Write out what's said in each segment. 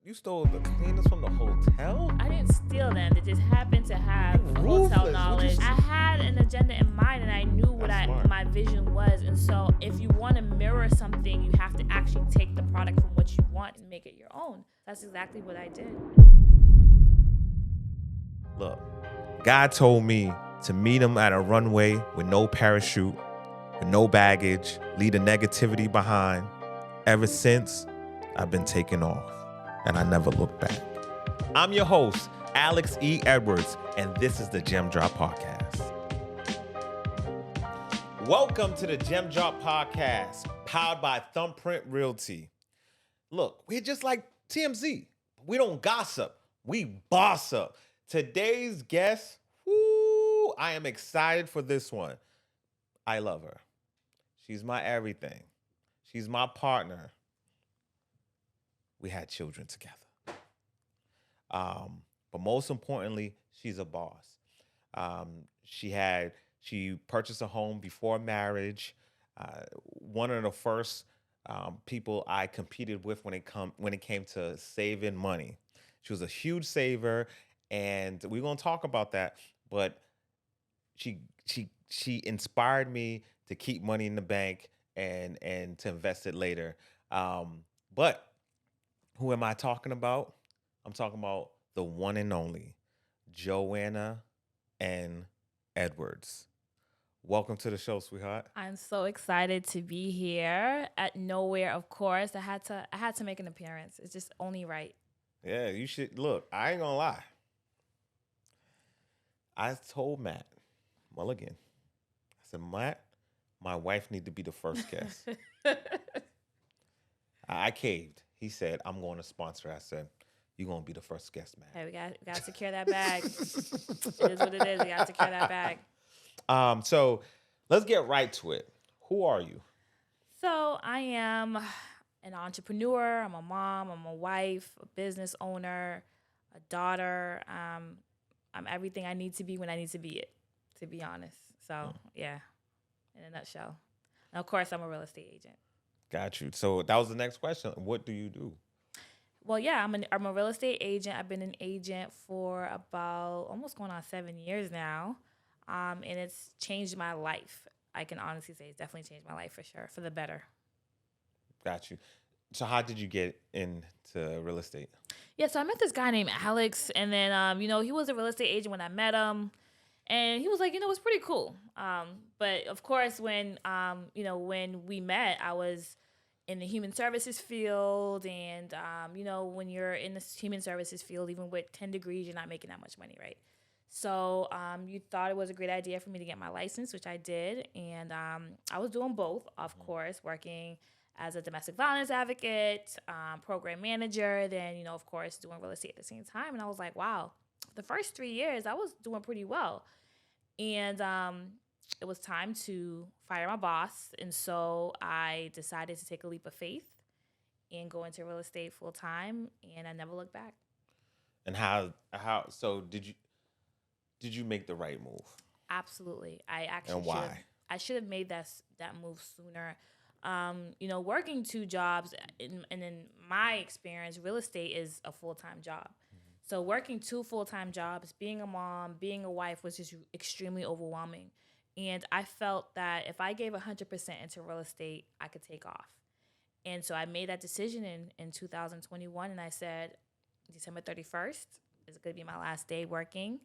You stole the cleaners from the hotel? I didn't steal them. They just happened to have You hotel ruthless. knowledge. I had an agenda in mind, and I knew what That's smart. my vision was. And so, if you want to mirror something, you have to actually take the product from what you want and make it your own. That's exactly what I did. Look, God told me to meet him at a runway with no parachute, with no baggage, leave the negativity behind. Ever since, I've been taking off, and I never looked back. I'm your host, Alex E. Edwards, and this is the Gem Drop Podcast. Welcome to the Gem Drop Podcast, powered by Thumbprint Realty. Look, we're just like TMZ. We don't gossip. We boss up. Today's guest, whoo, I am excited for this one. I love her. She's my everything. She's my partner. We had children together. But most importantly, she's a boss. She purchased a home before marriage. One of the first people I competed with when it came to saving money. She was a huge saver, and we're gonna talk about that. But she inspired me to keep money in the bank and to invest it later. But who am I talking about? I'm talking about the one and only Joanna N. Edwards. Welcome to the show, sweetheart. I'm so excited to be here at nowhere. Of course, I had to make an appearance. It's just only right. Yeah, you should look. I ain't gonna lie. I told Matt Mulligan. I said, Matt, my wife need to be the first guest. I caved. He said, I'm going to sponsor. I said, you're going to be the first guest, man. Hey, we got to secure that bag. It is what it is. We got to secure that bag. So let's get right to it. Who are you? So I am an entrepreneur. I'm a mom. I'm a wife, a business owner, a daughter. I'm everything I need to be when I need to be it, to be honest. So yeah, in a nutshell. And of course, I'm a real estate agent. Got you. So that was the next question. What do you do? Well, yeah, I'm a real estate agent. I've been an agent for about almost going on 7 years now, and it's changed my life. I can honestly say it's definitely changed my life for sure, for the better. Got you. So how did you get into real estate? Yeah, so I met this guy named Alex, and then he was a real estate agent when I met him, and he was like, it's pretty cool. But of course, when we met, I was in the human services field, and when you're in the human services field, even with 10 degrees, you're not making that much money, right? So you thought it was a great idea for me to get my license, which I did, and I was doing both, of course, working as a domestic violence advocate, program manager, then of course, doing real estate at the same time. And I was like, wow, the first 3 years I was doing pretty well, and it was time to fire my boss. And so I decided to take a leap of faith and go into real estate full time, and I never looked back. And so did you make the right move? Absolutely. I actually And why? I should have made that move sooner. Working two jobs, and in my experience, real estate is a full-time job. So working two full-time jobs, being a mom, being a wife was just extremely overwhelming. And I felt that if I gave 100% into real estate, I could take off. And so I made that decision in 2021, and I said, December 31st is going to be my last day working.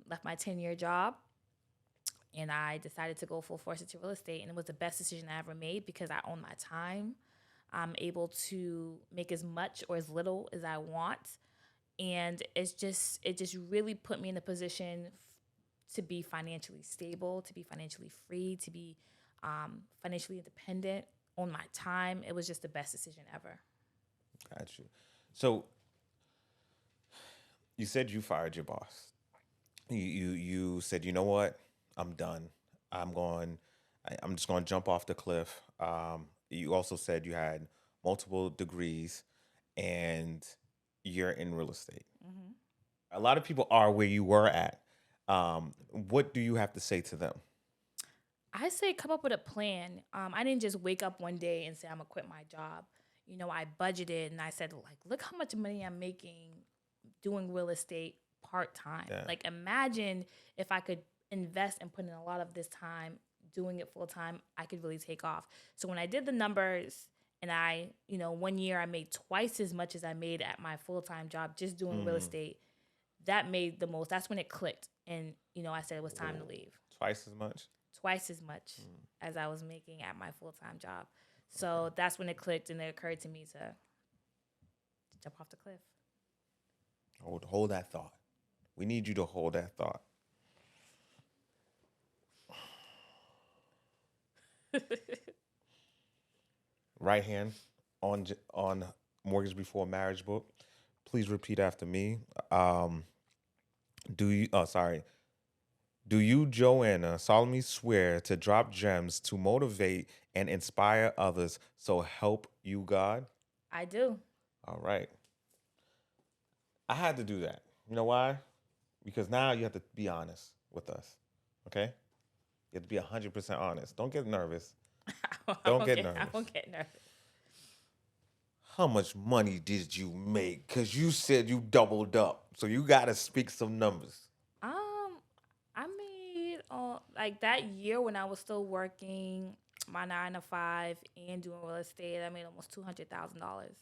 Left my 10-year job, and I decided to go full force into real estate, and it was the best decision I ever made because I own my time. I'm able to make as much or as little as I want, and it just really put me in a position to be financially stable, to be financially free, to be financially independent, own my time. It was just the best decision ever. Got you. So you said you fired your boss. You said, you know what? I'm done. I'm just going to jump off the cliff. You also said you had multiple degrees and you're in real estate. Mm-hmm. A lot of people are where you were at. What do you have to say to them? I say come up with a plan. I didn't just wake up one day and say I'm gonna quit my job. I budgeted and I said, like, look how much money I'm making doing real estate part time. Yeah. Like, imagine if I could invest and put in a lot of this time doing it full time, I could really take off. So when I did the numbers and one year I made twice as much as I made at my full time job just doing real Mm. estate, that made the most. That's when it clicked. And, I said it was time to leave. Twice as much? Twice as much as I was making at my full time job. So that's when it clicked and it occurred to me to jump off the cliff. Hold that thought. We need you to hold that thought. Right hand on Mortgage Before Marriage book. Please repeat after me. Do you? Oh, sorry. Do you, Joanna, solemnly swear to drop gems to motivate and inspire others? So help you God. I do. All right. I had to do that. You know why? Because now you have to be honest with us. Okay? You have to be 100% honest. Don't get nervous. Don't get I nervous. won't get nervous. How much money did you make? Because you said you doubled up. So you got to speak some numbers. I made like that year when I was still working my 9 to 5 and doing real estate. I made almost $200,000.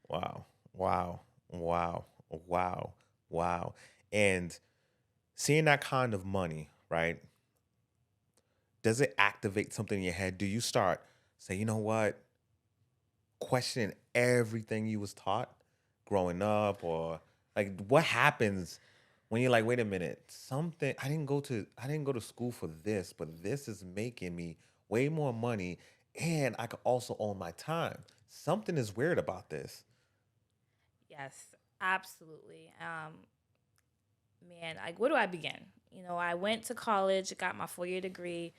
Wow. Wow. Wow. Wow. Wow. And seeing that kind of money, right? Does it activate something in your head? Do you start say, you know what? Questioning everything you was taught growing up, or like what happens when you're like, wait a minute, something I didn't go to school for this, but this is making me way more money and I could also own my time. Something is weird about this. Yes, absolutely. Man, like where do I begin? I went to college, got my 4 year degree,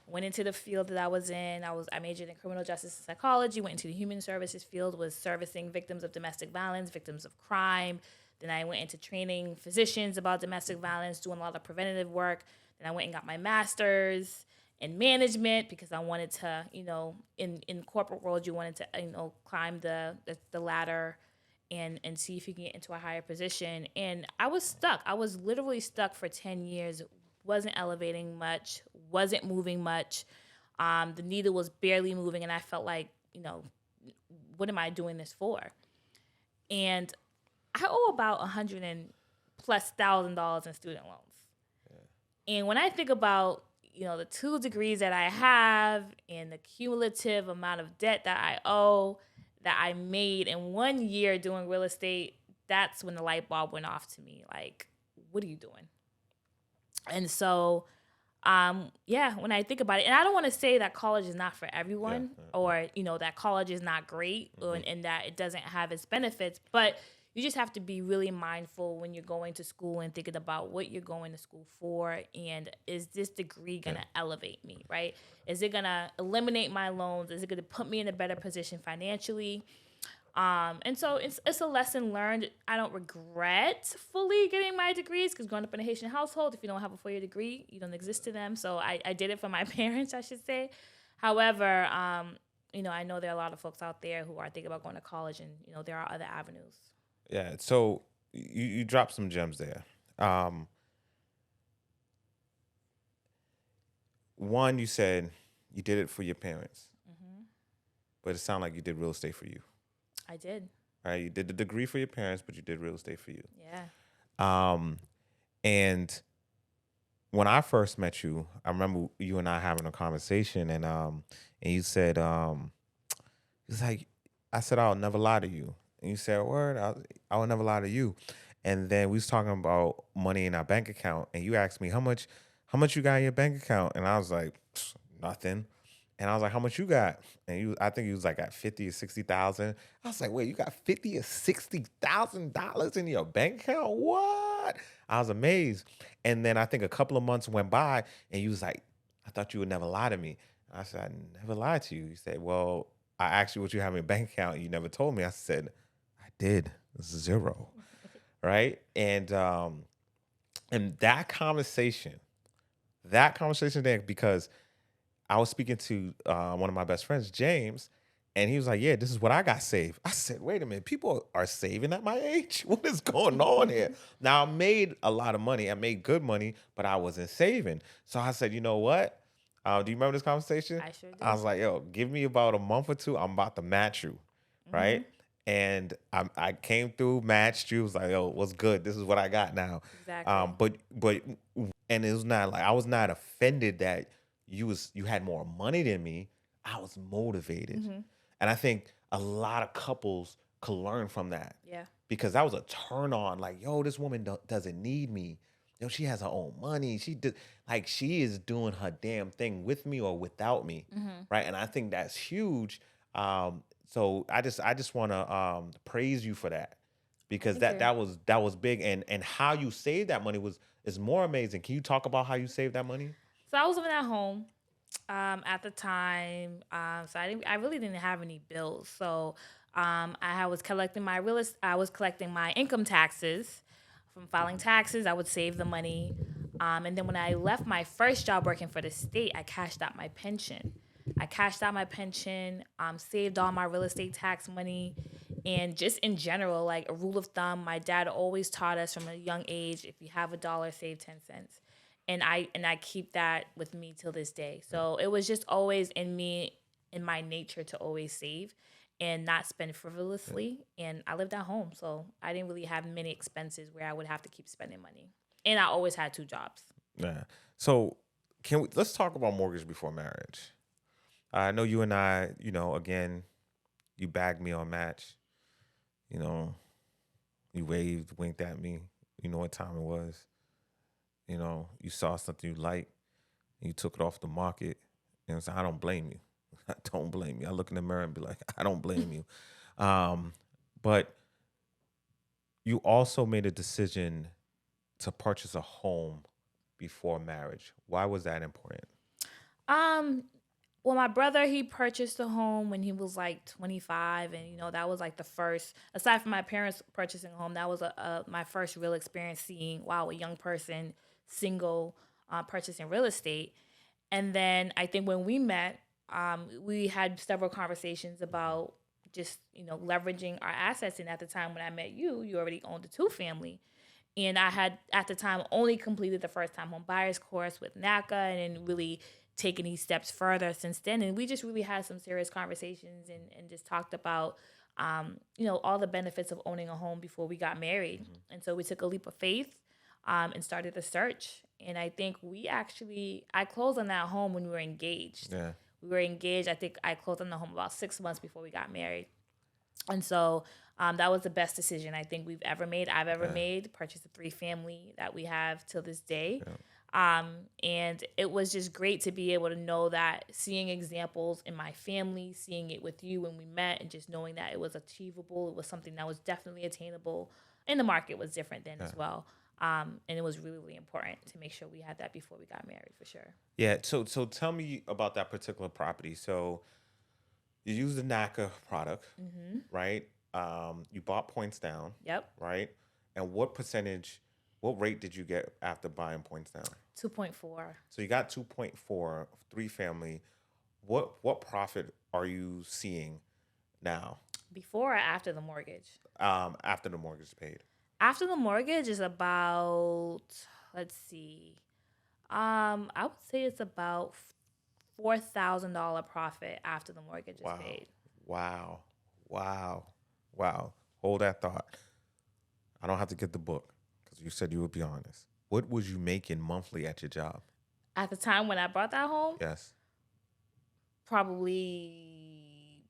went into the field that I was in. I majored in criminal justice and psychology, went into the human services field, was servicing victims of domestic violence, victims of crime. Then I went into training physicians about domestic violence, doing a lot of preventative work. Then I went and got my master's in management because I wanted to, in corporate world, you wanted to, climb the ladder and see if you can get into a higher position. And I was stuck. I was literally stuck for 10 years, wasn't elevating much, wasn't moving much. The needle was barely moving, and I felt like, what am I doing this for? And I owe about $100,000+ in student loans. And when I think about, the 2 degrees that I have and the cumulative amount of debt that I owe, that I made in 1 year doing real estate, that's when the light bulb went off to me. Like, what are you doing? And so, when I think about it, and I don't want to say that college is not for everyone, or, that college is not great, and that it doesn't have its benefits, but you just have to be really mindful when you're going to school and thinking about what you're going to school for, and is this degree going to elevate me, right? Is it going to eliminate my loans? Is it going to put me in a better position financially? And so it's a lesson learned. I don't regret fully getting my degrees, because growing up in a Haitian household, if you don't have a 4 year degree, you don't exist to them. So I did it for my parents, I should say. However, I know there are a lot of folks out there who are thinking about going to college, and, there are other avenues. Yeah. So you dropped some gems there. One, you said you did it for your parents, but it sounded like you did real estate for you. I did. Right? You did the degree for your parents, but you did real estate for you. Yeah. And when I first met you, I remember you and I having a conversation, and you said, it's like, I said, I'll never lie to you. And you said, word, I will never lie to you. And then we was talking about money in our bank account, and you asked me how much you got in your bank account, and I was like, nothing. And I was like, how much you got? And I think you was like at 50 or 60,000. I was like, wait, you got 50 or $60,000 in your bank account? What? I was amazed. And then I think a couple of months went by, and you was like, I thought you would never lie to me. I said, I never lied to you. You said, well, I asked you what you have in your bank account, and you never told me. I said, I did. 0. Right? And that conversation there, because I was speaking to one of my best friends, James, And he was like, yeah, this is what I got saved. I said, wait a minute, people are saving at my age? What is going on here? Now, I made a lot of money. I made good money, but I wasn't saving. So I said, you know what? Do you remember this conversation? I sure I do. was like, yo, give me about a month or two. I'm about to match you, Hmm. right? And I came through, matched you. Was like, yo, what's good? This is what I got now. Exactly. But and it was not like I was not offended that you had more money than me. I was motivated. Hmm. And I think a lot of couples could learn from that Yeah. because that was a turn on. Like, yo, this woman doesn't need me. Yo, she has her own money. She did like she is doing her damn thing with me or without me, Hmm. right? And I think that's huge. So I just want to praise you for that because Thank that you. that was big and how you saved that money was is more amazing. Can you talk about how you saved that money? So I was living at home at the time. So I really didn't have any bills. So I was collecting my income taxes from filing taxes. I would save the money. And then when I left my first job working for the state, I cashed out my pension. Saved all my real estate tax money, and just in general, like a rule of thumb, my dad always taught us from a young age: if you have a dollar, save 10 cents. And I keep that with me till this day. So it was just always in me, in my nature, to always save and not spend frivolously. And I lived at home, so I didn't really have many expenses where I would have to keep spending money. And I always had two jobs. Yeah. So let's talk about mortgage before marriage. I know you and I, again, you bagged me on Match. You know, you waved, winked at me. You know what time it was. You saw something you liked, and you took it off the market. And so I don't blame you. I don't blame you. I look in the mirror and be like, I don't blame you. Um, but you also made a decision to purchase a home before marriage. Why was that important? Um, well, my brother, he purchased a home when he was like 25, and that was like the first. Aside from my parents purchasing a home, that was my first real experience seeing, wow, a young person, single, purchasing real estate. And then I think when we met, we had several conversations about just leveraging our assets. And at the time when I met you, you already owned a two family, and I had at the time only completed the first time home buyers course with NACA, and then really taken these steps further since then. And we just really had some serious conversations, and just talked about all the benefits of owning a home before we got married. And so we took a leap of faith, and started the search. And I think I closed on that home when we were engaged. Yeah. We were engaged. I think I closed on the home about 6 months before we got married. And so that was the best decision I think I've ever Yeah. made. Purchased a three family that we have till this day. Yeah. And it was just great to be able to know that, seeing examples in my family, seeing it with you when we met, and just knowing that it was achievable. It was something that was definitely attainable. And the market was different then Yeah. as well. And it was really, really important to make sure we had that before we got married, for sure. Yeah. So tell me about that particular property. So you use the NACA product, Mm-hmm. right? You bought points down, Yep. right? And what rate did you get after buying points down? 2.4. So you got 2.4, three family. What profit are you seeing now, Before or after the mortgage? after the mortgage is paid? After the mortgage is about, let's see, I would say it's about $4,000 profit after the mortgage is Wow. paid. Wow. Wow. Wow. Hold that thought. I don't have to get the book because you said you would be honest. What was you making monthly at your job? At the time when I bought that home, Yes. probably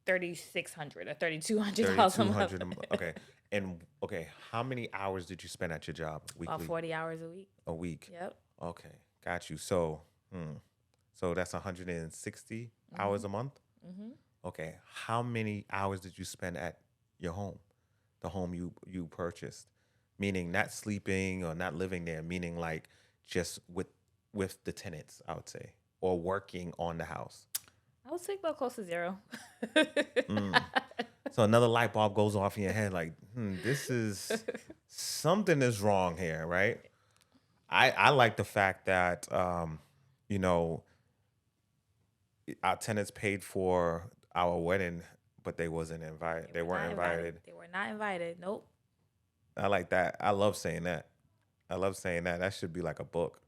3,600 or $3,200 a month. 3,200 a month. Okay. And okay, how many hours did you spend at your job About weekly? 40 hours a week. A week. Yep. Okay. Got you. So that's 160 Mm-hmm. hours a month? Mm-hmm. Okay. How many hours did you spend at your home? The home you purchased? Meaning not sleeping or not living there, meaning like just with the tenants, I would say, or working on the house. I would say about close to zero. Mm. So another light bulb goes off in your head, like, this is something is wrong here, right? I like the fact that you know our tenants paid for our wedding, but they wasn't invited. They weren't invited. They were not invited. Nope. I like that. I love saying that. I love saying that. That should be like a book,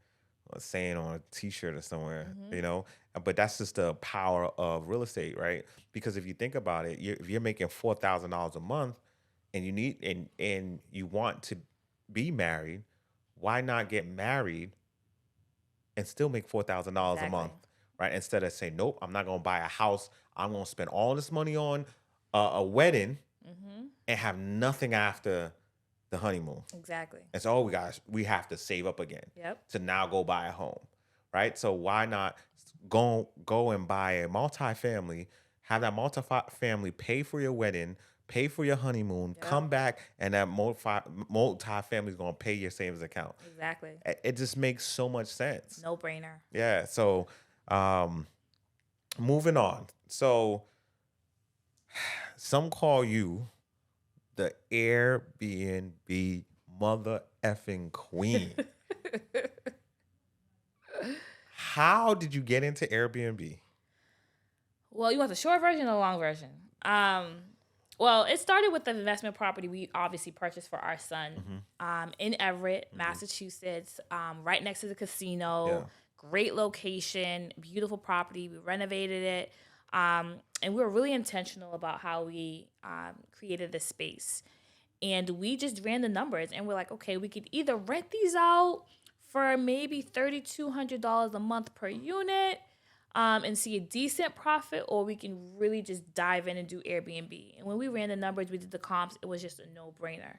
a saying on a T-shirt or somewhere, Mm-hmm. you know. But that's just the power of real estate, right? Because if you think about it, if you're making $4,000 a month, and you need and you want to be married, why not get married and still make $4,000 a Exactly. month, right? Instead of saying, nope, I'm not gonna buy a house. I'm gonna spend all this money on a wedding Mm-hmm. and have nothing after the honeymoon. Exactly. And so, oh, we have to save up again Yep. to now go buy a home, right? So why not go and buy a multifamily, have that multifamily pay for your wedding, pay for your honeymoon, Yep. come back, and that multifamily is gonna pay your savings account. Exactly. It just makes so much sense. No brainer. Yeah. So, moving on. So, some call you the Airbnb mother effing queen. How did you get into Airbnb? Well, you want the short version or the long version? Well, it started with the investment property we obviously purchased for our son in Everett, Massachusetts, right next to the casino. Yeah. Great location, beautiful property. We renovated it. And we were really intentional about how we created the space. And we just ran the numbers and we're like, okay, we could either rent these out for maybe $3,200 a month per unit and see a decent profit, or we can really just dive in and do Airbnb. And when we ran the numbers, we did the comps, it was just a no-brainer.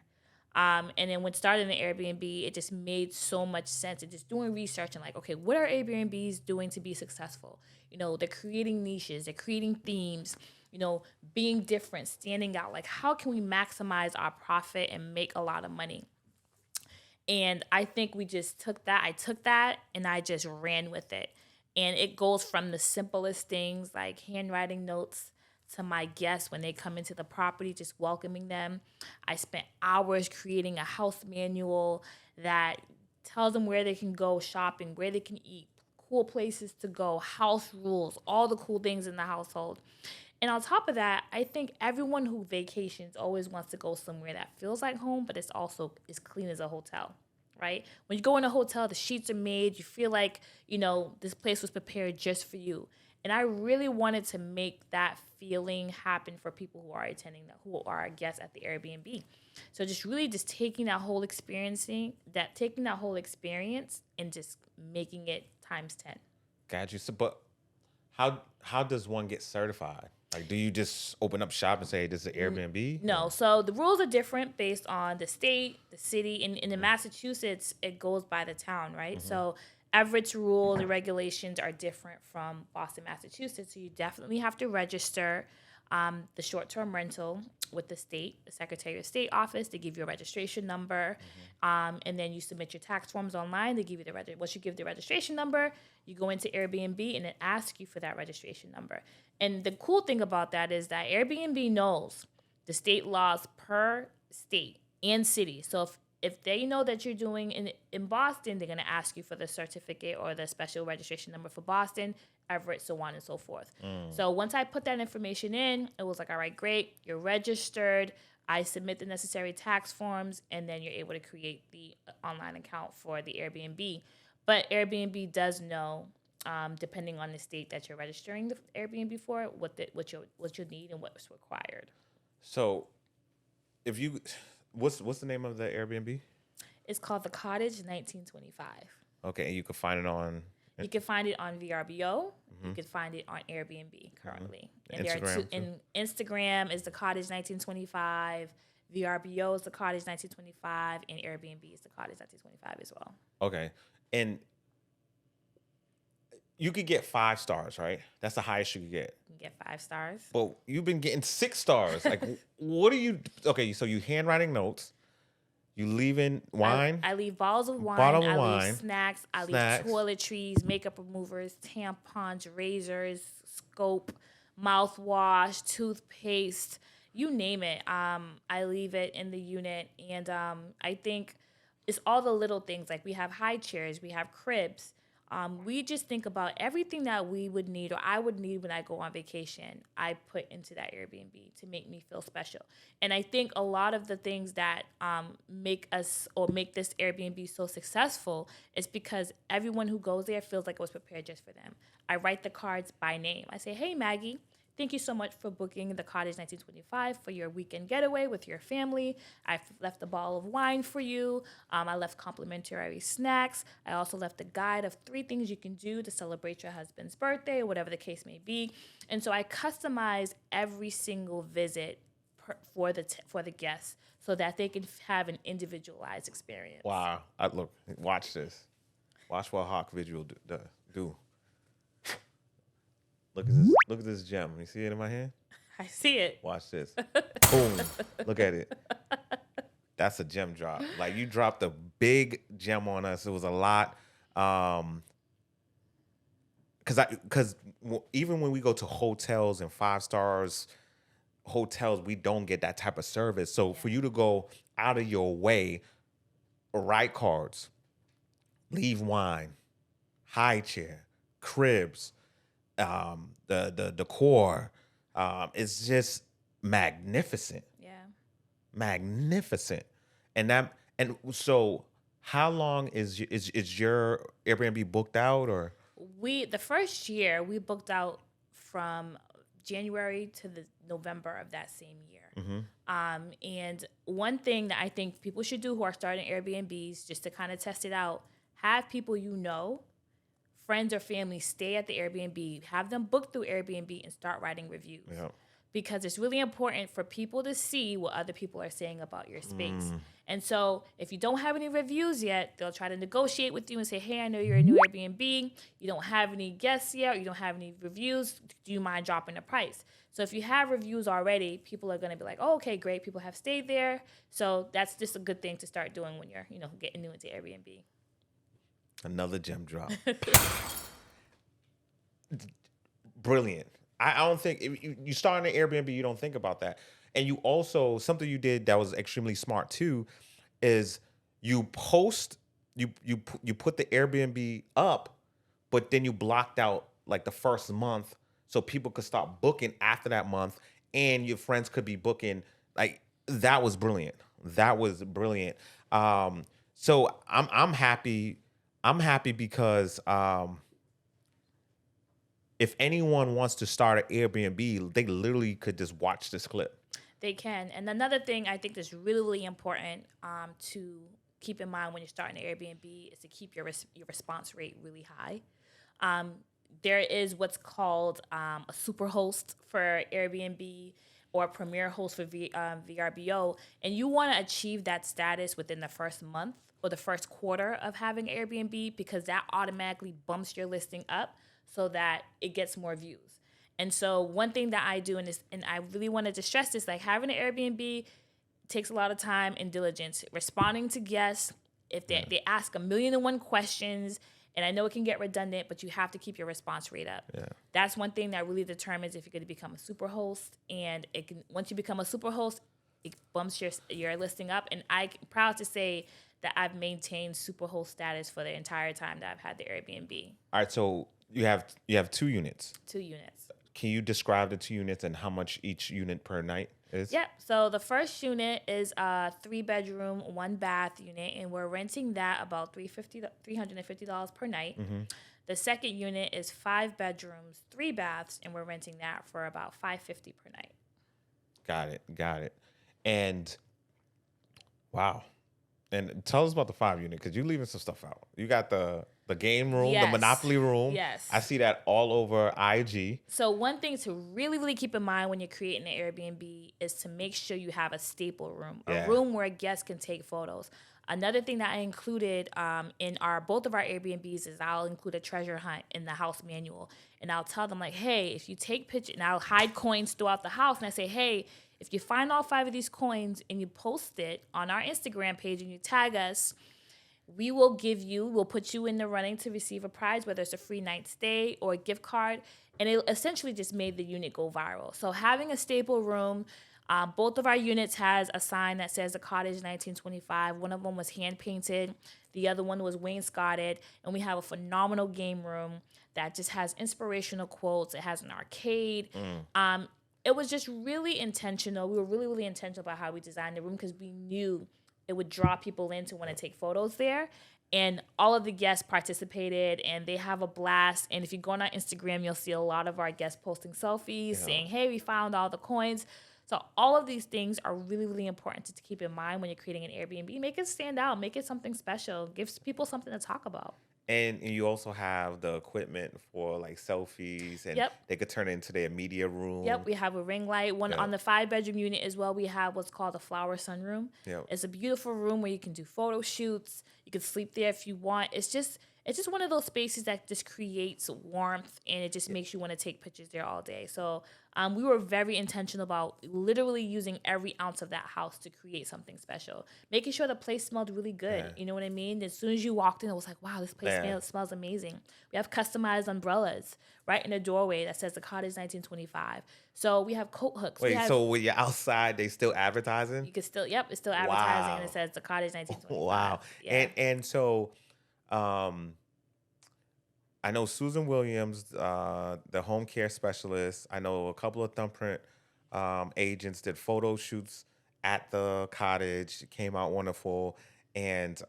And then when starting the Airbnb, it just made so much sense. And just doing research and like, okay, what are Airbnbs doing to be successful? You know, they're creating niches, they're creating themes, you know, being different, standing out. Like, how can we maximize our profit and make a lot of money? And I think we just took that. I took that and I just ran with it. And it goes from the simplest things like handwriting notes to my guests when they come into the property, just welcoming them. I spent hours creating a house manual that tells them where they can go shopping, where they can eat, cool places to go, house rules, all the cool things in the household. And on top of that, I think everyone who vacations always wants to go somewhere that feels like home, but it's also as clean as a hotel, right? When you go in a hotel, the sheets are made. You feel like, you know, this place was prepared just for you. And I really wanted to make that feeling happen for people who are attending, who are our guests at the Airbnb. So just really just taking that whole experience and just making it times 10. Got you. So, but how does one get certified? Like, do you just open up shop and say this is Airbnb? No. So the rules are different based on the state, the city. And in Massachusetts, it goes by the town, right? So Everett's rules and regulations are different from Boston, Massachusetts. So you definitely have to register the short-term rental with the state, the Secretary of State office. They give you a registration number, and then you submit your tax forms online. They give you once you give the registration number, you go into Airbnb and it asks you for that registration number. And the cool thing about that is that Airbnb knows the state laws per state and city. So if they know that you're doing in Boston, they're going to ask you for the certificate or the special registration number for Boston, Everett, so on and so forth. So once I put that information in, it was like, all right, great, you're registered. I submit the necessary tax forms, and then you're able to create the online account for the Airbnb. But Airbnb does know, depending on the state that you're registering the Airbnb for, what you need and what's required. So, if you, what's the name of the Airbnb? It's called the Cottage 1925. Okay, and you can find it on. You can find it on VRBO. You can find it on Airbnb currently. And Instagram, and Instagram is the Cottage 1925. VRBO is the Cottage 1925, and Airbnb is the Cottage 1925 as well. Okay, and you could get 5 stars, right? That's the highest you could get. You can get 5 stars. But you've been getting 6 stars. Like, what are you? Okay, so you handwriting notes. You leaving wine? I leave bottles of wine. Bottle of I wine. leave snacks. I leave Snacks. toiletries, makeup removers, tampons, razors, scope, mouthwash, toothpaste, you name it. I leave it in the unit, and I think it's all the little things. Like we have high chairs, we have cribs. We just think about everything that we would need or I would need when I go on vacation. I put into that Airbnb to make me feel special. And I think a lot of the things that make us or make this Airbnb so successful is because everyone who goes there feels like it was prepared just for them. I write the cards by name. I say, hey, Maggie, thank you so much for booking the Cottage 1925 for your weekend getaway with your family. I've left a bottle of wine for you. I left complimentary snacks. I also left a guide of 3 things you can do to celebrate your husband's birthday or whatever the case may be. And so I customize every single visit for the guests so that they can have an individualized experience. Wow. Look, watch this. Watch what Hawk Visual do. Look at this. Look at this gem. You see it in my hand? I see it. Watch this. Boom. Look at it. That's a gem drop. Like, you dropped a big gem on us. It was a lot. Because even when we go to hotels and 5 stars hotels, we don't get that type of service. So for you to go out of your way, write cards, leave wine, high chair, cribs, the decor, it's just magnificent. Yeah. Magnificent. And so how long is your Airbnb booked out? Or The first year we booked out from January to the November of that same year. And one thing that I think people should do who are starting Airbnbs, just to kind of test it out, have people friends or family, stay at the Airbnb, have them book through Airbnb and start writing reviews. Yeah. Because it's really important for people to see what other people are saying about your space. And so if you don't have any reviews yet, they'll try to negotiate with you and say, hey, I know you're a new Airbnb. You don't have any guests yet, or you don't have any reviews. Do you mind dropping the price? So if you have reviews already, people are going to be like, oh, okay, great. People have stayed there. So that's just a good thing to start doing when you're, getting new into Airbnb. Another gem drop. Brilliant. I don't think you start an Airbnb, you don't think about that. And you also, something you did that was extremely smart too, is you put the Airbnb up, but then you blocked out like the first month so people could start booking after that month, and your friends could be booking. Like, that was brilliant. That was brilliant. So I'm happy. I'm happy because if anyone wants to start an Airbnb, they literally could just watch this clip. They can. And another thing I think that's really, really important to keep in mind when you're starting an Airbnb is to keep your response rate really high. There is what's called a super host for Airbnb or a premier host for VRBO, and you want to achieve that status within the first month or the first quarter of having Airbnb, because that automatically bumps your listing up so that it gets more views. And so one thing that I do, and I really wanted to stress this, like, having an Airbnb takes a lot of time and diligence. Responding to guests, if they ask 1,000,001 questions, and I know it can get redundant, but you have to keep your response rate up. Yeah. That's one thing that really determines if you're going to become a super host. And once you become a super host, it bumps your listing up. And I'm proud to say that I've maintained super host status for the entire time that I've had the Airbnb. All right, so you have 2 units. 2 units. Can you describe the 2 units and how much each unit per night is? Yep. So the first unit is a 3-bedroom, 1-bath unit, and we're renting that about $350 per night. Mm-hmm. The second unit is 5 bedrooms, 3 baths, and we're renting that for about $550 per night. Got it. And wow. And tell us about the 5 unit, because you're leaving some stuff out. You got the game room, yes. the Monopoly room. Yes. I see that all over IG. So one thing to really, really keep in mind when you're creating an Airbnb is to make sure you have a staple room, a room where guests can take photos. Another thing that I included in both of our Airbnbs is I'll include a treasure hunt in the house manual. And I'll tell them, like, hey, if you take pictures, and I'll hide coins throughout the house. And I say, hey, if you find all 5 of these coins and you post it on our Instagram page and you tag us, we'll put you in the running to receive a prize, whether it's a free night stay or a gift card. And it essentially just made the unit go viral. So having a staple room Both of our units has a sign that says the cottage 1925. One of them was hand painted. The other one was wainscoted. And we have a phenomenal game room that just has inspirational quotes. It has an arcade. It was just really intentional. We were really, really intentional about how we designed the room because we knew it would draw people in to want to take photos there. And all of the guests participated and they have a blast. And if you go on our Instagram, you'll see a lot of our guests posting selfies saying, hey, we found all the coins. So all of these things are really, really important to keep in mind when you're creating an Airbnb. Make it stand out. Make it something special. Gives people something to talk about. And you also have the equipment for like selfies, and they could turn it into their media room. Yep, we have a ring light. One on the 5-bedroom unit as well. We have what's called a flower sunroom. It's a beautiful room where you can do photo shoots. You can sleep there if you want. It's just one of those spaces that just creates warmth and it just makes you want to take pictures there all day. So we were very intentional about literally using every ounce of that house to create something special, making sure the place smelled really good. You know what I mean? As soon as you walked in, it was like, wow, this place smells amazing. We have customized umbrellas right in the doorway that says the cottage 1925. So we have coat hooks. Wait, so when you're outside, they still advertising? You can still, it's still advertising and it says the cottage 1925. Wow. Yeah. And so I know Susan Williams, the home care specialist. I know a couple of thumbprint agents did photo shoots at the cottage. It came out wonderful. And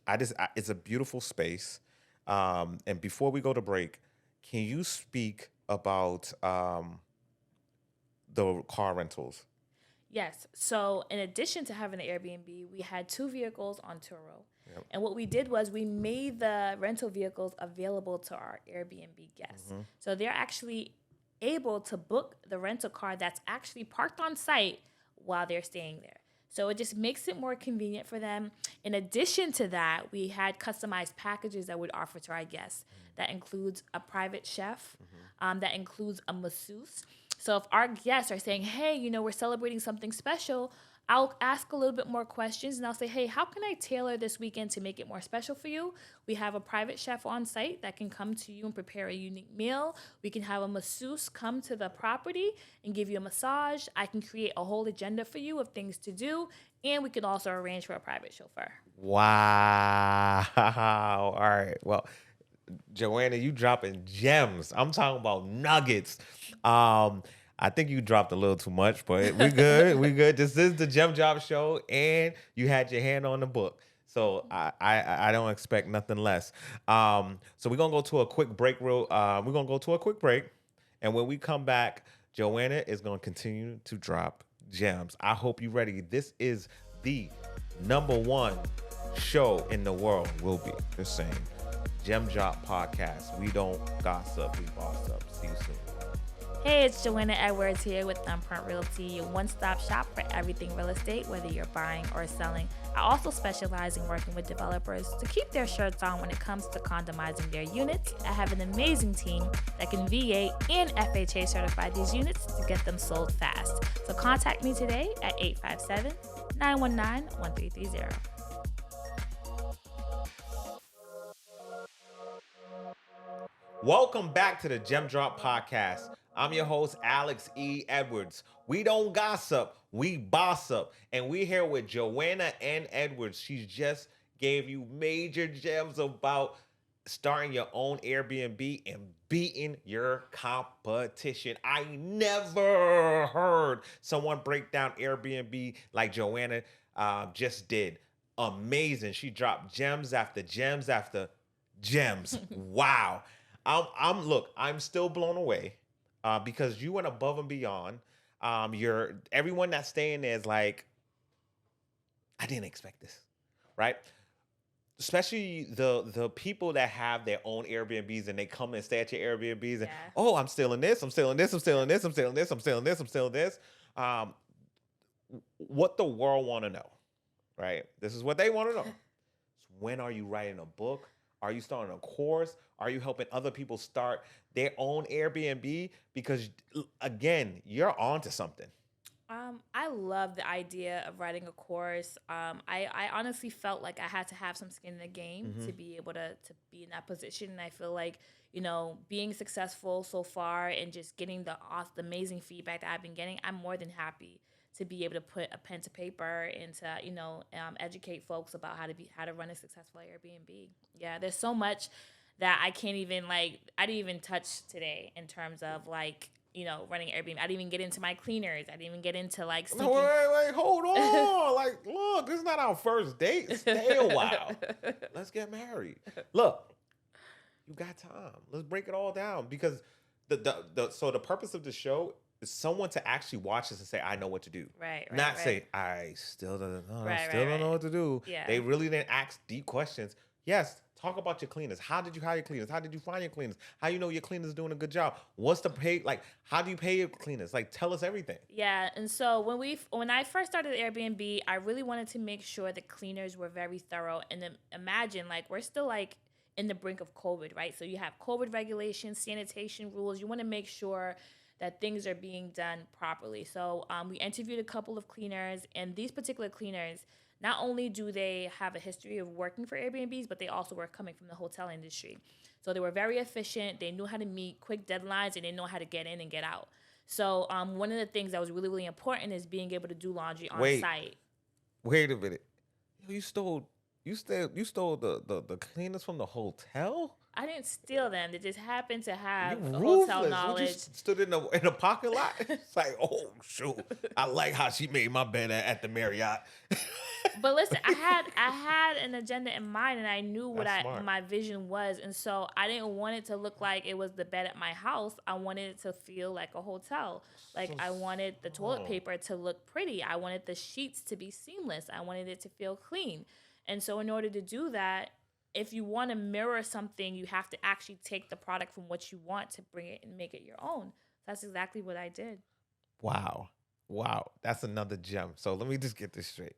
it's a beautiful space. And before we go to break, can you speak about the car rentals? Yes. So in addition to having the Airbnb, we had 2 vehicles on Turo. And what we did was we made the rental vehicles available to our Airbnb guests. So they're actually able to book the rental car that's actually parked on site while they're staying there. So it just makes it more convenient for them. In addition to that, we had customized packages that we'd offer to our guests. That includes a private chef, that includes a masseuse. So if our guests are saying, hey, we're celebrating something special, I'll ask a little bit more questions and I'll say, hey, how can I tailor this weekend to make it more special for you? We have a private chef on site that can come to you and prepare a unique meal. We can have a masseuse come to the property and give you a massage. I can create a whole agenda for you of things to do. And we can also arrange for a private chauffeur. Wow. All right. Well, Joanna, you dropping gems. I'm talking about nuggets. I think you dropped a little too much, but we good. We good. This is the Gem Job Show, and you had your hand on the book. So I don't expect nothing less. So we're gonna go to a quick break. We're gonna go to a quick break, and when we come back, Joanna is gonna continue to drop gems. I hope you're ready. This is the #1 show in the world. Will be the same. Gem Job Podcast. We don't gossip. We boss up. See you soon. Hey, it's Joanna Edwards here with Thumbprint Realty, your one-stop shop for everything real estate, whether you're buying or selling. I also specialize in working with developers to keep their shirts on when it comes to condomizing their units. I have an amazing team that can VA and FHA certify these units to get them sold fast. So contact me today at 857-919-1330. Welcome back to the Gem Drop Podcast. I'm your host, Alex E. Edwards. We don't gossip, we boss up. And we're here with Joanna N. Edwards. She just gave you major gems about starting your own Airbnb and beating your competition. I never heard someone break down Airbnb like Joanna just did. Amazing. She dropped gems after gems after gems. Wow. I'm still blown away because you went above and beyond. Everyone that's staying there is like, I didn't expect this, right? Especially the people that have their own Airbnbs and they come and stay at your Airbnbs and I'm stealing this, I'm stealing this, I'm stealing this, I'm stealing this, I'm stealing this, I'm stealing this. What the world want to know, right? This is what they want to know. When are you writing a book? Are you starting a course? Are you helping other people start their own Airbnb? Because again, you're on to something. I love the idea of writing a course. I honestly felt like I had to have some skin in the game Mm-hmm. to be able to be in that position. And I feel like, being successful so far and just getting the amazing feedback that I've been getting, I'm more than happy to be able to put a pen to paper and to, educate folks about how to run a successful Airbnb. Yeah, there's so much that I can't even I didn't even touch today in terms of running Airbnb. I didn't even get into my cleaners. I didn't even get into No, seeking. wait, hold on. Like, look, this is not our first date. Stay a while. Let's get married. Look, you got time. Let's break it all down because so the purpose of the show is someone to actually watch this and say, I know what to do. Right, right, Not right. say, I still don't know, Right, still right, don't know right. what to do. Yeah. They really didn't ask deep questions. Yes, talk about your cleaners. How did you hire your cleaners? How did you find your cleaners? How you know your cleaners doing a good job? What's the pay? Like, how do you pay your cleaners? Like, tell us everything. Yeah, and so when I first started Airbnb, I really wanted to make sure the cleaners were very thorough. And then imagine we're still in the brink of COVID, right? So you have COVID regulations, sanitation rules. You want to make sure that things are being done properly. So we interviewed a couple of cleaners, and these particular cleaners, not only do they have a history of working for Airbnbs, but they also were coming from the hotel industry. So they were very efficient. They knew how to meet quick deadlines, and they know how to get in and get out. So one of the things that was really, really important is being able to do laundry on Wait, site. wait a minute. You stole the cleaners from the hotel? I didn't steal them. They just happened to You have hotel ruthless. We knowledge. just stood in the parking lot. It's like, oh shoot. I like how she made my bed at the Marriott. But listen, I had an agenda in mind, and I knew what That's smart. my vision was, and so I didn't want it to look like it was the bed at my house. I wanted it to feel like a hotel. Like I wanted the toilet paper to look pretty. I wanted the sheets to be seamless. I wanted it to feel clean. And so in order to do that, if you want to mirror something, you have to actually take the product from what you want to bring it and make it your own. That's exactly what I did. Wow. Wow. That's another gem. So let me just get this straight.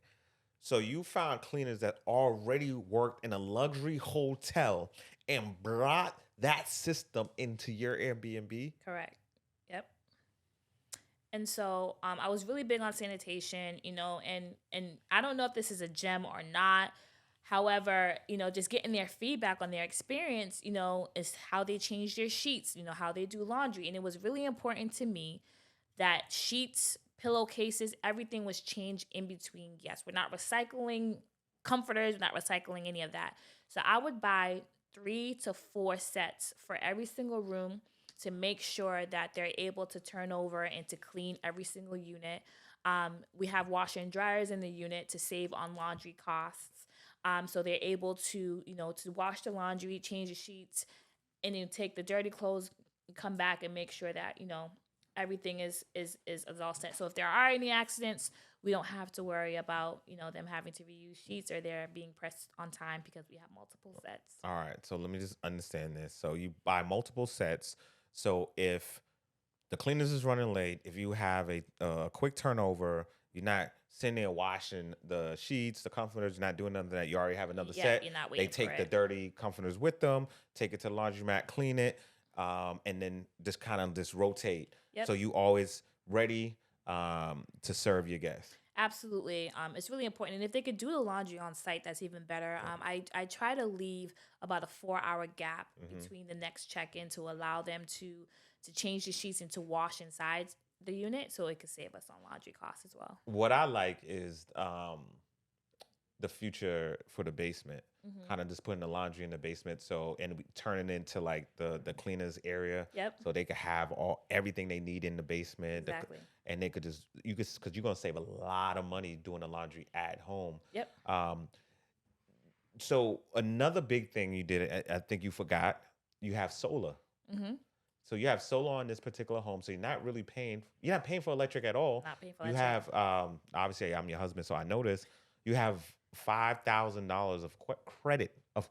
So you found cleaners that already worked in a luxury hotel and brought that system into your Airbnb? Correct. Yep. And so I was really big on sanitation, and I don't know if this is a gem or not. However, just getting their feedback on their experience, is how they change their sheets, how they do laundry. And it was really important to me that sheets, pillowcases, everything was changed in between guests. We're not recycling comforters, we're not recycling any of that. So I would buy 3 to 4 sets for every single room to make sure that they're able to turn over and to clean every single unit. We have washer and dryers in the unit to save on laundry costs. So they're able to, to wash the laundry, change the sheets, and then take the dirty clothes, come back and make sure that, everything is all set. So if there are any accidents, we don't have to worry about, them having to reuse sheets or they're being pressed on time because we have multiple sets. All right. So let me just understand this. So you buy multiple sets. So if the cleaners is running late, if you have a quick turnover, you're not sitting there washing the sheets, the comforters, you're not doing none of that. You already have another set. You're not They waiting take for the it. dirty comforters with them, take it to the laundromat, clean it, and then just kind of just rotate. Yep. So you always ready to serve your guests. Absolutely. It's really important. And if they could do the laundry on site, that's even better. I try to leave about a 4-hour gap between the next check-in to allow them to change the sheets and to wash inside the unit so it could save us on laundry costs as well. What I like is the future for the basement. Kind of just putting the laundry in the basement, so and we turn it into like the cleaners area. Yep. So they could have everything they need in the basement. Exactly. And they could just because you're gonna save a lot of money doing the laundry at home. Yep. So another big thing you did, I think you forgot, you have solar. Mm-hmm. So you have solar on this particular home. So you're not paying for electric at all. Not paying for You electric. have obviously I'm your husband, so I know this. You have $5,000 of credit of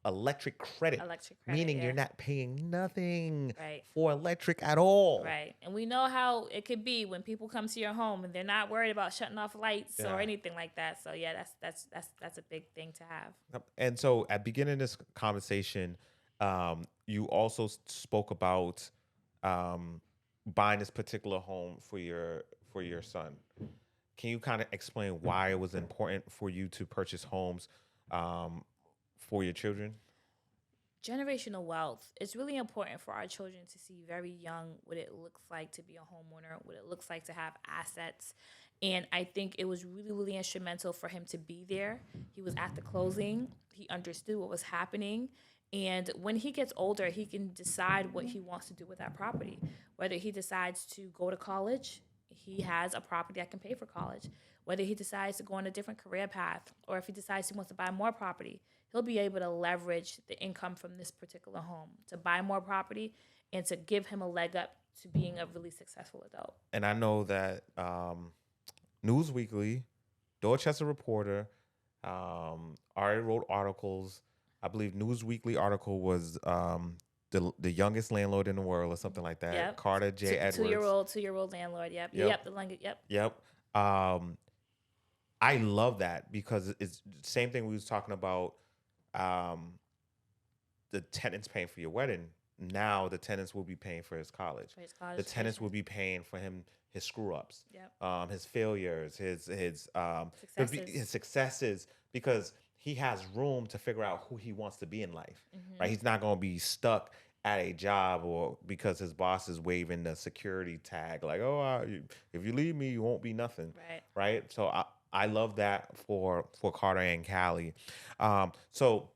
electric credit. Electric credit, Meaning yeah. you're not paying nothing Right. for electric at all. Right. And we know how it could be when people come to your home and they're not worried about shutting off lights Yeah. or anything like that. So yeah, that's a big thing to have. And so at the beginning of this conversation, you also spoke about buying this particular home for for your son. Can you kind of explain why it was important for you to purchase homes um, for your children? Generational wealth. It's really important for our children to see very young what it looks like to be a homeowner, what it looks like to have assets. And I think it was really, really instrumental for him to be there. He was at the closing, he understood what was happening. And when he gets older, he can decide what he wants to do with that property. Whether he decides to go to college, he has a property that can pay for college. Whether he decides to go on a different career path, or if he decides he wants to buy more property, he'll be able to leverage the income from this particular home to buy more property and to give him a leg up to being a really successful adult. And I know that News Weekly, Dorchester Reporter, already wrote articles. I believe News Weekly article was the youngest landlord in the world or something like that. Yep. Carter J. Edwards. 2-year-old landlord. Yep. Yep. Yep. Yep. I love that because it's the same thing we was talking about. The tenants paying for your wedding. Now the tenants will be paying for his college. The tenants will be paying for him his screw ups, Yep. His failures, his Successes. his successes, because he has room to figure out who he wants to be in life. Right? He's not going to be stuck at a job or because his boss is waving the security tag like, oh, if you leave me, you won't be nothing. Right. So I love that for Carter and Callie. So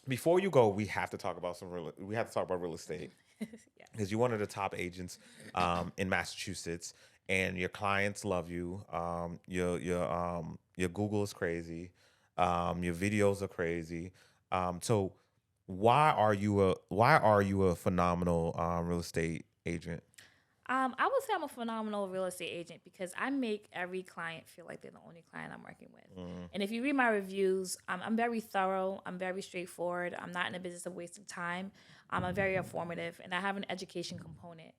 before you go, we have to talk about real estate because you're one of the top agents in Massachusetts, and your clients love you. Your Google is crazy. Your videos are crazy. So why are you a phenomenal real estate agent? I would say I'm a phenomenal real estate agent because I make every client feel like they're the only client I'm working with. And if you read my reviews, I'm very thorough. I'm very straightforward. I'm not in the business of wasting time. I'm very informative, and I have an education component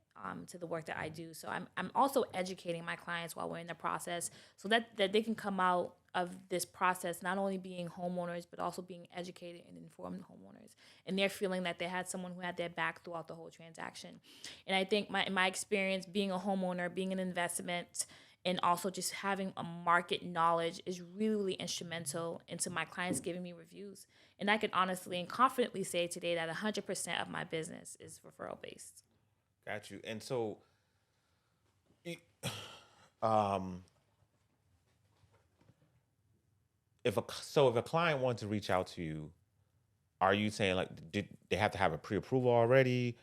to the work that I do. So I'm also educating my clients while we're in the process so that they can come out of this process not only being homeowners but also being educated and informed homeowners, and they're feeling that they had someone who had their back throughout the whole transaction. And I think in my experience being a homeowner, being an investment, and also just having a market knowledge is really, really instrumental into my clients giving me reviews. And I can honestly and confidently say today that 100% of my business is referral based. Got you. And so um if a client wants to reach out to you, are you saying like did they have to have a pre-approval already,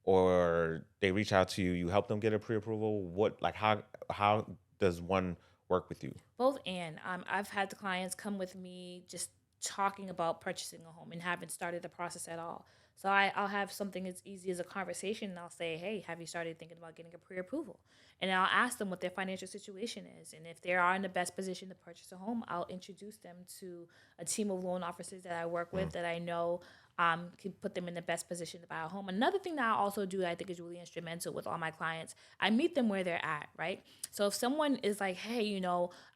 or they reach out to you, you help them get a pre-approval? What, like, how does one work with you? Both and I've had the clients come with me just talking about purchasing a home and haven't started the process at all. So I'll have something as easy as a conversation, and I'll say, hey, have you started thinking about getting a pre-approval? And I'll ask them what their financial situation is. And if they are in the best position to purchase a home, I'll introduce them to a team of loan officers that I work with that I know can put them in the best position to buy a home. Another thing that I also do that I think is really instrumental with all my clients, I meet them where they're at, right? So if someone is like, hey,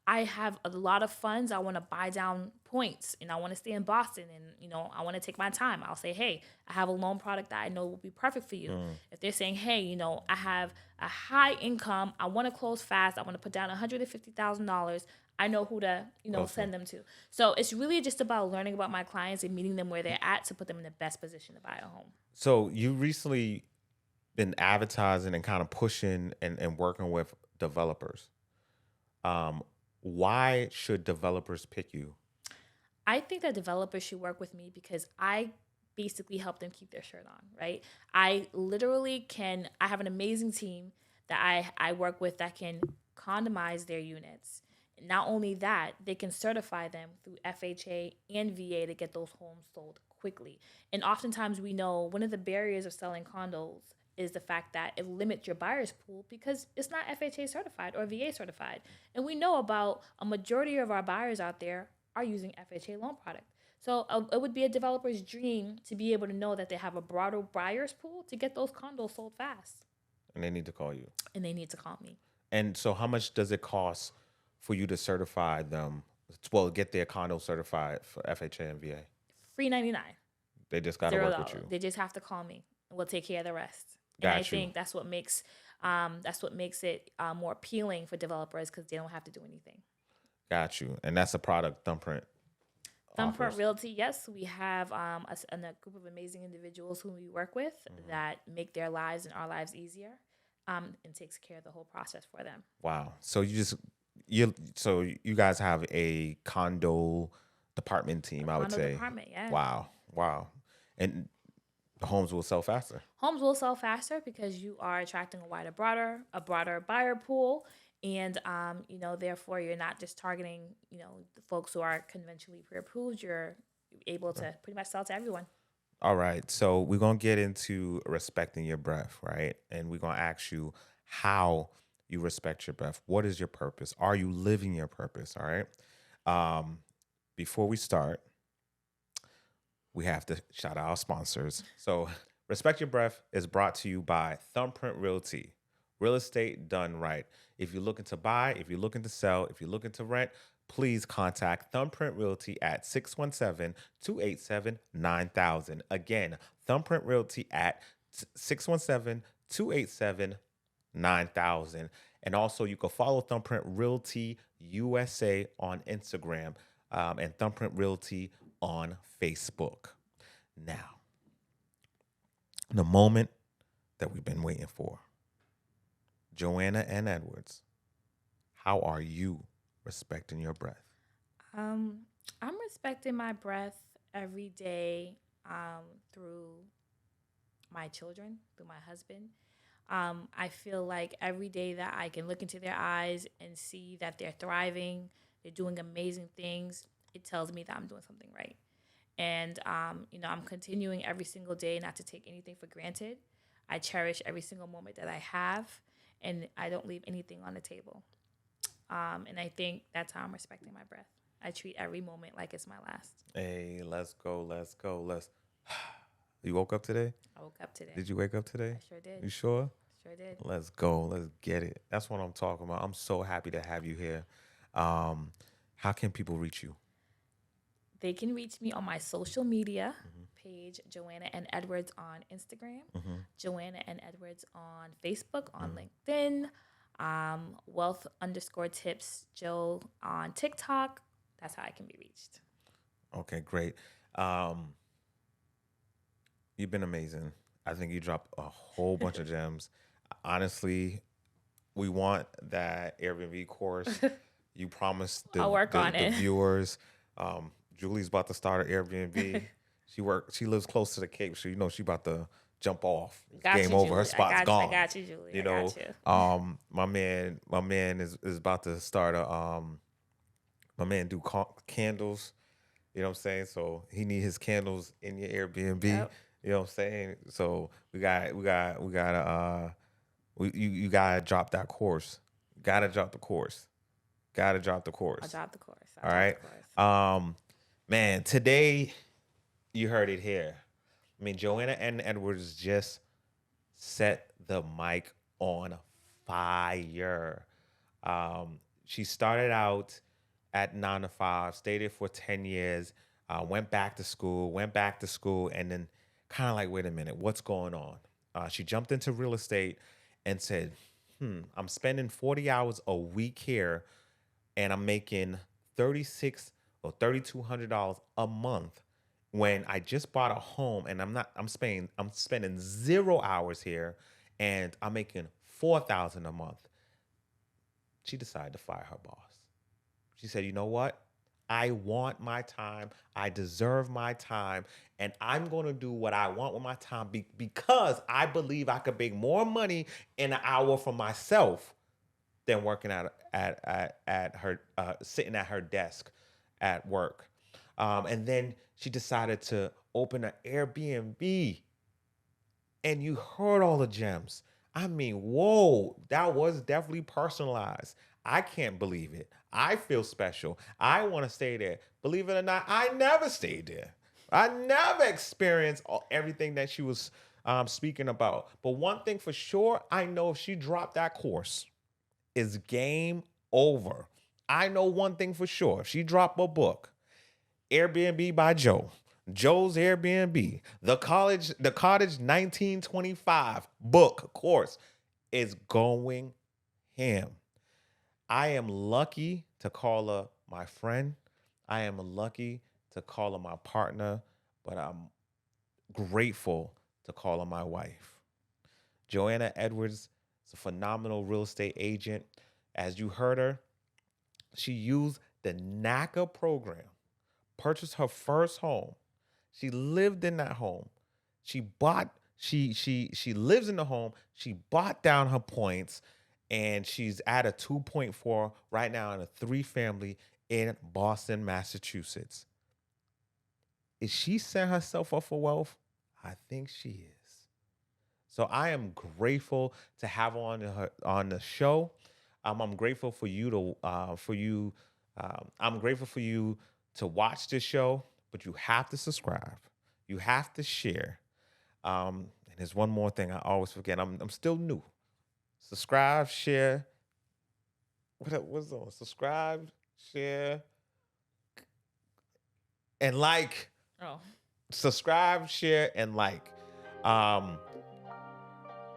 I have a lot of funds, I want to buy down points and I want to stay in Boston and, I want to take my time, I'll say, hey, I have a loan product that I know will be perfect for you. If they're saying, hey, I have a high income, I want to close fast, I want to put down $150,000, I know who to, send them to. So it's really just about learning about my clients and meeting them where they're at to put them in the best position to buy a home. So you recently been advertising and kind of pushing and working with developers. Why should developers pick you? I think that developers should work with me because I basically help them keep their shirt on, right? I have an amazing team that I work with that can condomize their units. Not only that, they can certify them through FHA and VA to get those homes sold quickly. And oftentimes we know one of the barriers of selling condos is the fact that it limits your buyer's pool because it's not FHA certified or VA certified. And we know about a majority of our buyers out there are using FHA loan product. So it would be a developer's dream to be able to know that they have a broader buyer's pool to get those condos sold fast. And they need to call you. And they need to call me. And so how much does it cost for you to certify them? Well, get their condo certified for FHA and VA? $3.99. They just got to work with you. They just have to call me. We'll take care of the rest. Got And I you. think that's what makes That's what makes it more appealing for developers because they don't have to do anything. Got you. And that's a product Thumbprint Thumbprint offers. Realty, yes, we have a group of amazing individuals who we work with Mhm. that make their lives and our lives easier, and takes care of the whole process for them. Wow. So you guys have a condo department A team, I would condo say. department, yeah. Wow. Wow. And the homes will sell faster. Homes will sell faster because you are attracting a broader buyer pool, and therefore you're not just targeting the folks who are conventionally pre-approved. You're able to pretty much sell to everyone. All right. So we're going to get into respecting your breath, right? And we're going to ask you how you respect your breath. What is your purpose? Are you living your purpose? All right. Um, Before we start, we have to shout out our sponsors. So, Respect Your Breath is brought to you by Thumbprint Realty, real estate done right. If you're looking to buy, if you're looking to sell, if you're looking to rent, please contact Thumbprint Realty at 617-287-9000. Again, Thumbprint Realty at 617-287-9000. And also, you can follow Thumbprint Realty USA on Instagram, and Thumbprint Realty on Facebook. Now, the moment that we've been waiting for. Joanna N. Edwards, how are you respecting your breath? I'm respecting my breath every day, through my children, through my husband. I feel like every day that I can look into their eyes and see that they're thriving, they're doing amazing things, it tells me that I'm doing something right. And, I'm continuing every single day not to take anything for granted. I cherish every single moment that I have, and I don't leave anything on the table. And I think that's how I'm respecting my breath. I treat every moment like it's my last. Hey, let's go, let's go, let's. You woke up today? I woke up today. Did you wake up today? I sure did. You sure? Sure did. Let's go, let's get it. That's what I'm talking about. I'm so happy to have you here. How can people reach you? They can reach me on my social media page, Joanna N. Edwards on Instagram, Joanna N. Edwards on Facebook, on LinkedIn, wealth_tips Joe on TikTok. That's how I can be reached. Okay, great. You've been amazing. I think you dropped a whole bunch of gems. Honestly, we want that Airbnb course. You promised I'll work on the it. viewers. Julie's about to start an Airbnb. She lives close to the Cape, so she about to jump off. Got Game you, over. Her Julie. spot's gone. I got you, Julie. You I know, got you. my man is about to start my man do candles. You know what I'm saying? So he need his candles in your Airbnb. Yep. You know what I'm saying? So you gotta drop that course. Gotta drop the course. Gotta drop the course. I'll drop the course. All right. Man, today you heard it here. I mean, Joanna N. Edwards just set the mic on fire. She started out at 9 to 5, stayed there for 10 years, went back to school, and then kind of like, wait a minute, what's going on? She jumped into real estate and said, I'm spending 40 hours a week here and I'm making $36 or $3,200 a month when I just bought a home and I'm spending 0 hours here and I'm making $4,000 a month. She decided to fire her boss. She said, you know what? I want my time. I deserve my time. And I'm going to do what I want with my time because I believe I could make more money in an hour for myself than working at her, sitting at her desk at work. And then she decided to open an Airbnb. And you heard all the gems. I mean, whoa, that was definitely personalized. I can't believe it. I feel special. I want to stay there. Believe it or not, I never stayed there. I never experienced everything that she was speaking about. But one thing for sure, I know if she dropped that course, it's game over. I know one thing for sure. If she dropped a book, Airbnb by Joe's Airbnb, the Cottage 1925 book course, is going ham. I am lucky to call her my friend. I am lucky to call her my partner, but I'm grateful to call her my wife. Joanna Edwards is a phenomenal real estate agent. As you heard her, she used the NACA program, purchased her first home. She lived in that home. She lives in the home. She bought down her points, and she's at a 2.4 right now in a 3 family in Boston, Massachusetts. Is she setting herself up for wealth? I think she is. So I am grateful to have her on the show. I'm grateful for you to for you. I'm grateful for you to watch this show, but you have to subscribe. You have to share. And there's one more thing I always forget. I'm still new. Subscribe, share. What's on? Subscribe, share, and like. Oh. Subscribe, share, and like.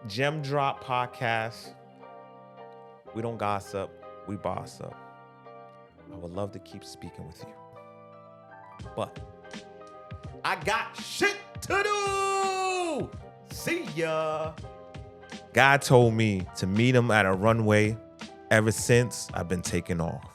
Gem Drop Podcast. We don't gossip, we boss up. I would love to keep speaking with you, but I got shit to do. See ya. God told me to meet him at a runway. Ever since, I've been taking off.